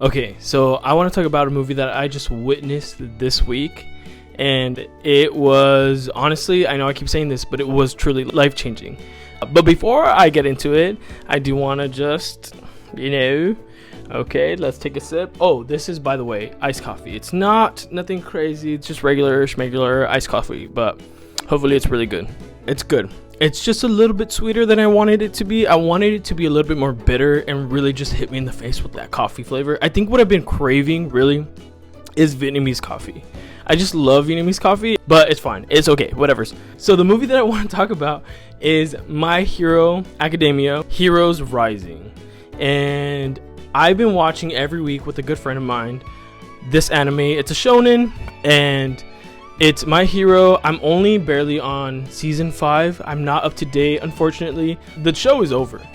Okay, so I want to talk about a movie that I just witnessed this week, and it was honestly, I know I keep saying this, but it was truly life-changing. But before I get into it, I do want to just, okay, let's take a sip. Oh, this is, by the way, iced coffee. It's nothing crazy. It's just regular schmegular iced coffee, but hopefully it's really good. It's good. It's just a little bit sweeter than I wanted it to be. I wanted it to be a little bit more bitter and really just hit me in the face with that coffee flavor. I think what I've been craving really is Vietnamese coffee. I just love Vietnamese coffee, but it's fine. It's okay, whatever. So the movie that I want to talk about is My Hero Academia, Heroes Rising. And I've been watching every week with a good friend of mine this anime. It's a shonen, and it's My Hero. I'm only barely on season 5. I'm not up to date, unfortunately. The show is over.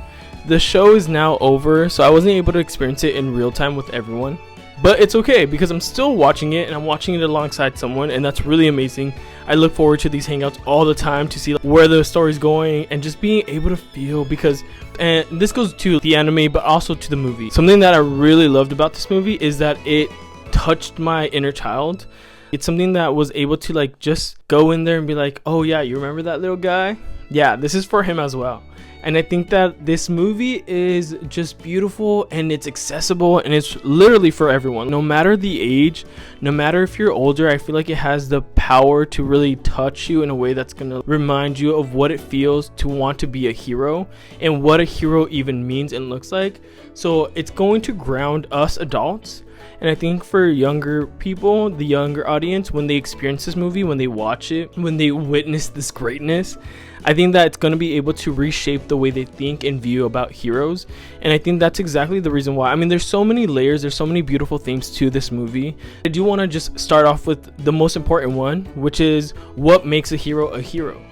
The show is now over, so I wasn't able to experience it in real time with everyone. But it's okay because I'm still watching it, and I'm watching it alongside someone, and that's really amazing. I look forward to these hangouts all the time to see where the story's going and just being able to feel, because, and this goes to the anime but also to the movie. Something that I really loved about this movie is that it touched my inner child. It's something that was able to just go in there and be like, oh yeah, you remember that little guy? Yeah, this is for him as well. And I think that this movie is just beautiful, and it's accessible, and it's literally for everyone. No matter the age, no matter if you're older, I feel like it has the power to really touch you in a way that's going to remind you of what it feels to want to be a hero and what a hero even means and looks like. So it's going to ground us adults. And I think for younger people, the younger audience, when they experience this movie, when they watch it, when they witness this greatness, I think that it's going to be able to reshape the way they think and view about heroes. And I think that's exactly the reason why. I mean, there's so many layers, there's so many beautiful themes to this movie. I do want to just start off with the most important one, which is what makes a hero a hero.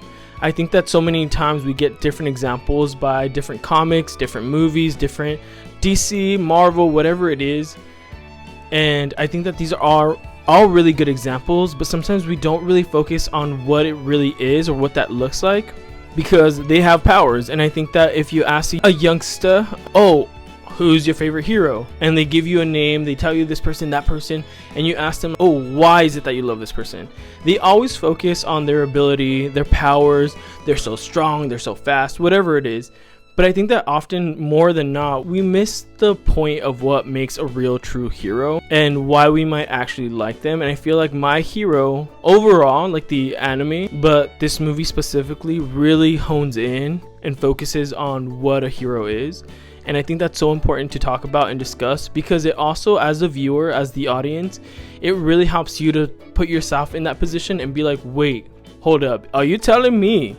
I think that so many times we get different examples by different comics, different movies, different DC, Marvel, whatever it is. And I think that these are all really good examples, but sometimes we don't really focus on what it really is or what that looks like, because they have powers. And I think that if you ask a youngster, oh, who's your favorite hero? And they give you a name, they tell you this person, that person, and you ask them, oh, why is it that you love this person? They always focus on their ability, their powers, they're so strong, they're so fast, whatever it is. But I think that often, more than not, we miss the point of what makes a real true hero and why we might actually like them. And I feel like My Hero overall, like the anime, but this movie specifically, really hones in and focuses on what a hero is. And I think that's so important to talk about and discuss, because it also, as a viewer, as the audience, it really helps you to put yourself in that position and be like, wait, hold up, are you telling me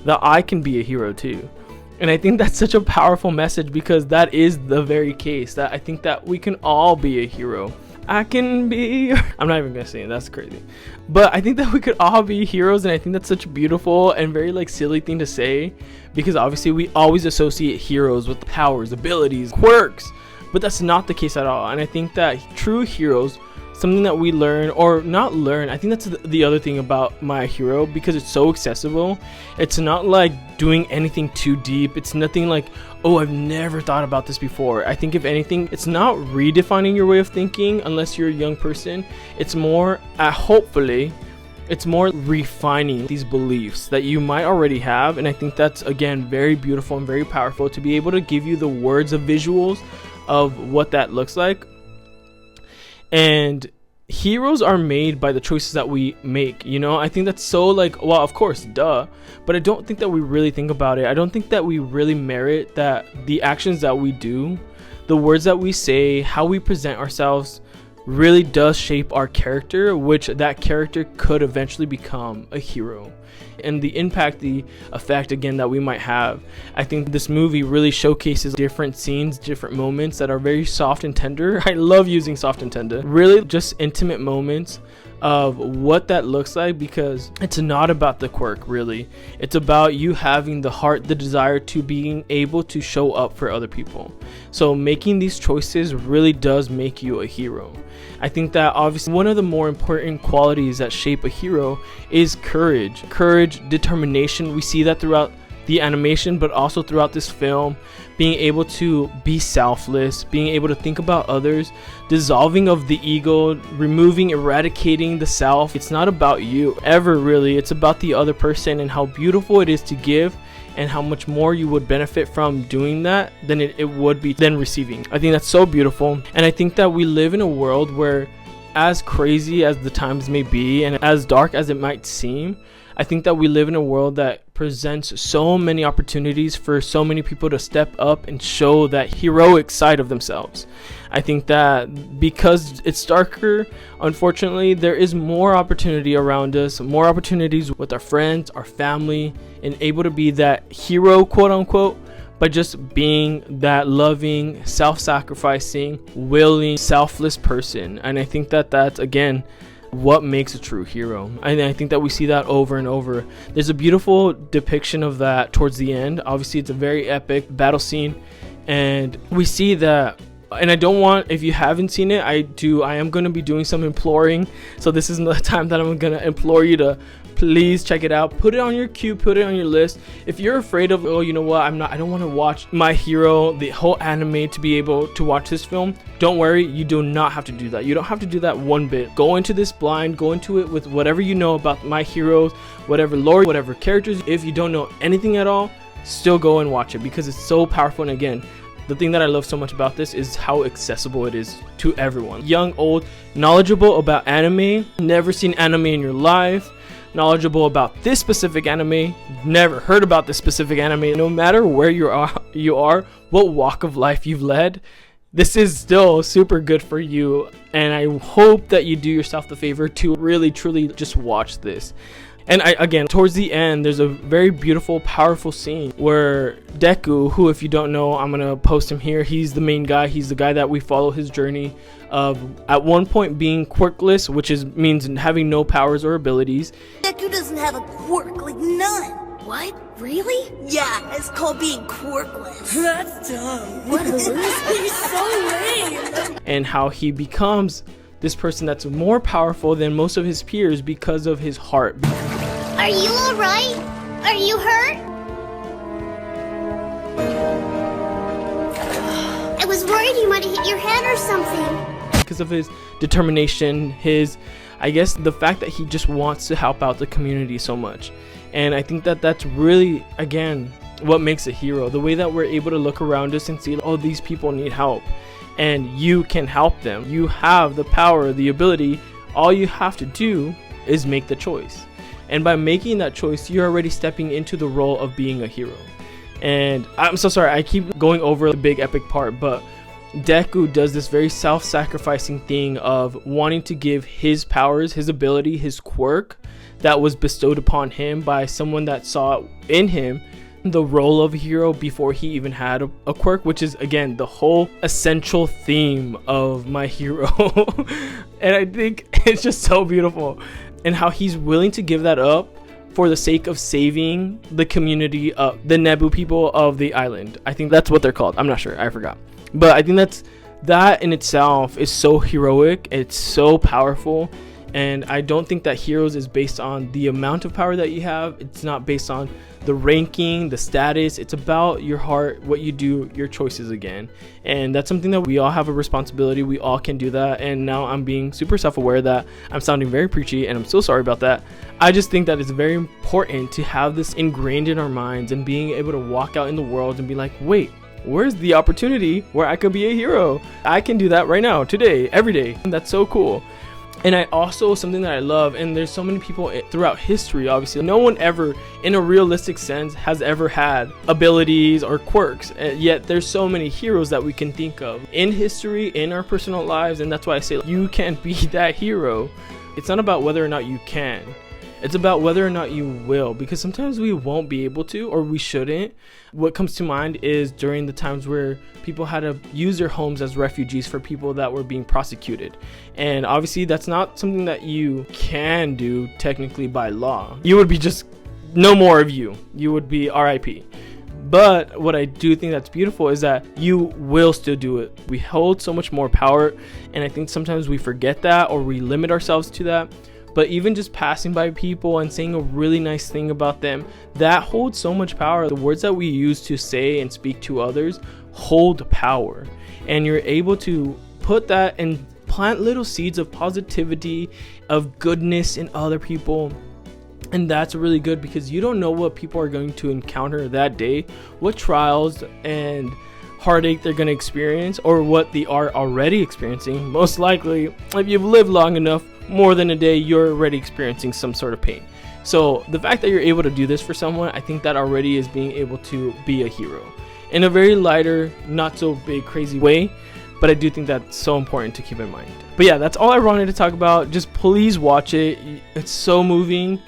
that I can be a hero too? And I think that's such a powerful message, because that is the very case, that I think that we can all be a hero. I can be, I'm not even gonna say it, that's crazy. But I think that we could all be heroes, and I think that's such a beautiful and very silly thing to say, because obviously we always associate heroes with powers, abilities, quirks, but that's not the case at all. And I think that true heroes, something that we learn, or not learn, I think that's the other thing about My Hero, because it's so accessible. It's not like doing anything too deep. It's nothing like, oh, I've never thought about this before. I think if anything, it's not redefining your way of thinking unless you're a young person. It's more, hopefully, it's more refining these beliefs that you might already have. And I think that's, again, very beautiful and very powerful to be able to give you the words of visuals of what that looks like. And heroes are made by the choices that we make, I think that's so well, of course, duh, but I don't think that we really think about it. I don't think that we really merit that the actions that we do, the words that we say, how we present ourselves really does shape our character, which that character could eventually become a hero. And the impact, the effect, again, that we might have. I think this movie really showcases different scenes, different moments that are very soft and tender. I love using soft and tender. Really just intimate moments of what that looks like, because it's not about the quirk, really. It's about you having the heart, the desire to being able to show up for other people. So making these choices really does make you a hero. I think that obviously one of the more important qualities that shape a hero is courage, determination. We see that throughout the animation, but also throughout this film, being able to be selfless, being able to think about others, dissolving of the ego, eradicating the self. It's not about you ever, really. It's about the other person and how beautiful it is to give, and how much more you would benefit from doing that than it would be than receiving. I think that's so beautiful. And I think that we live in a world where, as crazy as the times may be and as dark as it might seem, I think that we live in a world that presents so many opportunities for so many people to step up and show that heroic side of themselves. I think that because it's darker, unfortunately, there is more opportunity around us, more opportunities with our friends, our family, and able to be that hero, quote unquote, by just being that loving, self-sacrificing, willing, selfless person. And I think that that's, again, what makes a true hero. And I think that we see that over and over. There's a beautiful depiction of that towards the end. Obviously, it's a very epic battle scene, and we see that. And I don't want, if you haven't seen it, I am going to be doing some imploring. So this is the time that I'm going to implore you to please check it out. Put it on your queue, put it on your list. If you're afraid of, oh, you know what, I don't want to watch My Hero, the whole anime, to be able to watch this film, don't worry, you do not have to do that. You don't have to do that one bit. Go into this blind, go into it with whatever you know about My Heroes, whatever lore, whatever characters. If you don't know anything at all, still go and watch it, because it's so powerful. And again, the thing that I love so much about this is how accessible it is to everyone. Young, old, knowledgeable about anime, never seen anime in your life, knowledgeable about this specific anime, never heard about this specific anime. No matter where you are, what walk of life you've led, this is still super good for you. And I hope that you do yourself the favor to really, truly just watch this. And again, towards the end, there's a very beautiful, powerful scene where Deku, who, if you don't know, I'm going to post him here. He's the main guy. He's the guy that we follow his journey of, at one point, being quirkless, which means having no powers or abilities. Deku doesn't have a quirk, like none. What? Really? Yeah, it's called being quirkless. That's dumb. What a loser. You're so lame. And how he becomes this person that's more powerful than most of his peers because of his heart. Are you alright? Are you hurt? I was worried you might have hit your head or something. Because of his determination, I guess the fact that he just wants to help out the community so much. And I think that that's really, again, what makes a hero. The way that we're able to look around us and see, oh, these people need help, and you can help them. You have the power, the ability. All you have to do is make the choice. And by making that choice, you're already stepping into the role of being a hero. And I'm so sorry, I keep going over the big epic part, but Deku does this very self-sacrificing thing of wanting to give his powers, his ability, his quirk that was bestowed upon him by someone that saw in him the role of a hero before he even had a quirk, which is, again, the whole essential theme of My Hero. And I think it's just so beautiful, and how he's willing to give that up for the sake of saving the community of the Nebu people of the island. I think that's what they're called. I'm not sure, I forgot. But I think that in itself is so heroic. It's so powerful. And I don't think that Heroes is based on the amount of power that you have. It's not based on the ranking, the status. It's about your heart, what you do, your choices again. And that's something that we all have a responsibility. We all can do that. And now I'm being super self-aware that I'm sounding very preachy, and I'm so sorry about that. I just think that it's very important to have this ingrained in our minds, and being able to walk out in the world and be like, wait, where's the opportunity where I could be a hero? I can do that right now, today, every day. And that's so cool. And I also, something that I love, and there's so many people throughout history, obviously, no one ever, in a realistic sense, has ever had abilities or quirks, yet there's so many heroes that we can think of in history, in our personal lives. And that's why I say you can be that hero. It's not about whether or not you can, it's about whether or not you will, because sometimes we won't be able to, or we shouldn't. What comes to mind is during the times where people had to use their homes as refugees for people that were being prosecuted. And obviously that's not something that you can do technically by law. You would be just no more of you. You would be RIP. But what I do think that's beautiful is that you will still do it. We hold so much more power, and I think sometimes we forget that, or we limit ourselves to that. but even just passing by people and saying a really nice thing about them, that holds so much power. The words that we use to say and speak to others hold power, and you're able to put that and plant little seeds of positivity, of goodness in other people. And that's really good, because you don't know what people are going to encounter that day, what trials and heartache they're going to experience, or what they are already experiencing. Most likely, if you've lived long enough, more than a day, you're already experiencing some sort of pain. So the fact that you're able to do this for someone, I think that already is being able to be a hero in a very lighter, not so big, crazy way. But I do think that's so important to keep in mind. But yeah, that's all I wanted to talk about. Just please watch it. It's so moving.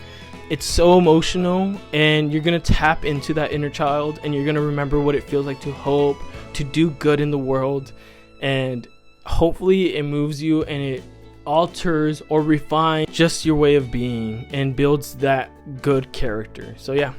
It's so emotional, and you're going to tap into that inner child, and you're going to remember what it feels like to hope, to do good in the world. And hopefully it moves you, and it alters or refines just your way of being and builds that good character. So yeah,